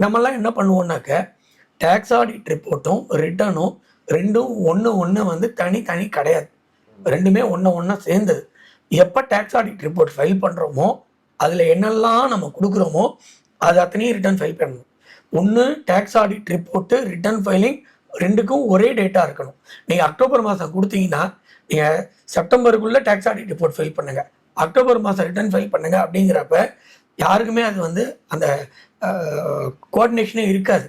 நம்மலாம் என்ன பண்ணுவோம்னாக்க tax audit ரிப்போர்ட்டும் ரிட்டர்னும் ரெண்டும் ஒன்று வந்து தனி கிடையாது. ரெண்டுமே ஒன்றா சேர்ந்தது. எப்போ டேக்ஸ் ஆடிட் ரிப்போர்ட் ஃபைல் பண்ணுறோமோ அதில் என்னெல்லாம் நம்ம கொடுக்குறோமோ அது அத்தனையும் ரிட்டர்ன் ஃபைல் பண்ணணும். ஒன்று tax audit report return filing ரெண்டுக்கும் ஒரே டேட்டா இருக்கணும். நீங்கள் அக்டோபர் மாதம் கொடுத்தீங்கன்னா நீங்கள் செப்டம்பருக்குள்ளே டேக்ஸ் ஆடிட் ரிப்போர்ட் ஃபைல் பண்ணுங்கள், அக்டோபர் மாதம் ரிட்டர்ன் ஃபைல் பண்ணுங்கள். அப்படிங்கிறப்ப யாருக்குமே அது வந்து அந்த கோஆர்டினேஷனே இருக்காது.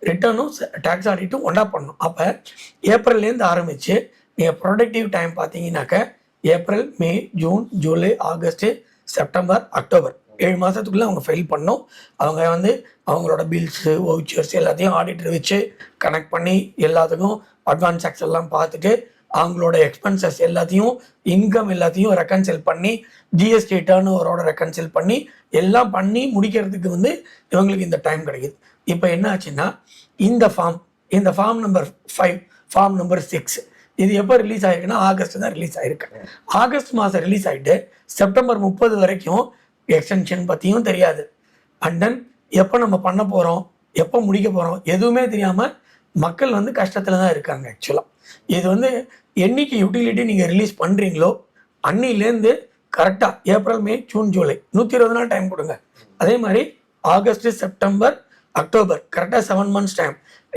ரிட்டர்னும் டேக்ஸ் ஆடிட்டும் ஒன்றா பண்ணணும். அப்போ ஏப்ரல்லேருந்து ஆரம்பித்து நீங்கள் ப்ரொடக்டிவ் டைம் பார்த்தீங்கன்னாக்க April, May, June, July, August, September, October 7 மாதத்துக்குள்ளே அவங்க ஃபைல் பண்ணணும். அவங்க வந்து அவங்களோட பில்ஸு, வவுச்சர்ஸ் எல்லாத்தையும் ஆடிட்டர் வச்சு கனெக்ட் பண்ணி எல்லாத்துக்கும் அட்வான்ஸ் டேக்ஸ் எல்லாம் பார்த்துட்டு அவங்களோட எக்ஸ்பென்சஸ் எல்லாத்தையும், இன்கம் எல்லாத்தையும் ரெக்கன்சில் பண்ணி, ஜிஎஸ்டி டர்ன் ஓவரோட ரெக்கன்சில் பண்ணி எல்லாம் பண்ணி முடிக்கிறதுக்கு வந்து இவங்களுக்கு இந்த டைம் கிடைக்குது. இப்போ என்ன ஆச்சுன்னா இந்த ஃபார்ம் நம்பர் 5, ஃபார்ம் நம்பர் 6 இது எப்போ ரிலீஸ் ஆகிருக்குன்னா ஆகஸ்ட் தான் ரிலீஸ் ஆகிருக்கு. ஆகஸ்ட் மாதம் ரிலீஸ் ஆகிட்டு செப்டம்பர் 30 வரைக்கும் எக்ஸ்டென்ஷன் பற்றியும் தெரியாது. அண்ட் தென் எப்போ நம்ம பண்ண போகிறோம், எப்போ முடிக்க போகிறோம் எதுவுமே தெரியாமல் மக்கள் வந்து கஷ்டத்தில் தான் இருக்காங்க. ஆக்சுவலாக இது வந்து என்னைக்கு யூட்டிலிட்டி நீங்கள் ரிலீஸ் பண்ணுறீங்களோ அன்னிலேருந்து கரெக்டாக ஏப்ரல், மே, ஜூன், ஜூலை 120 நாள் டைம் கொடுங்க. அதே மாதிரி ஆகஸ்ட், செப்டம்பர், அக்டோபர் கரெக்டாக 7 மந்த்ஸ் டைம்.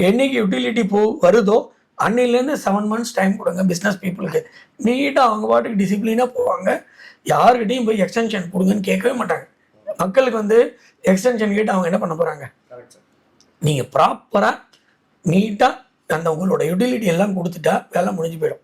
என்னைக்கு யூட்டிலிட்டி வருதோ அன்னிலேருந்து 7 மந்த்ஸ் டைம் கொடுங்க. பிஸ்னஸ் பீப்புளுக்கு நீட்டாக அவங்க பாட்டுக்கு டிசிப்ளினாக போவாங்க. யாருக்கிட்டையும் போய் எக்ஸ்டென்ஷன் கொடுங்கன்னு கேட்கவே மாட்டாங்க. மக்களுக்கு வந்து எக்ஸ்டென்ஷன் கேட்டு அவங்க என்ன பண்ண போகிறாங்க? நீங்கள் ப்ராப்பராக நீட்டாக அந்த உங்களோட யூட்டிலிட்டி எல்லாம் கொடுத்துட்டா வேலை முடிஞ்சு போயிடும்.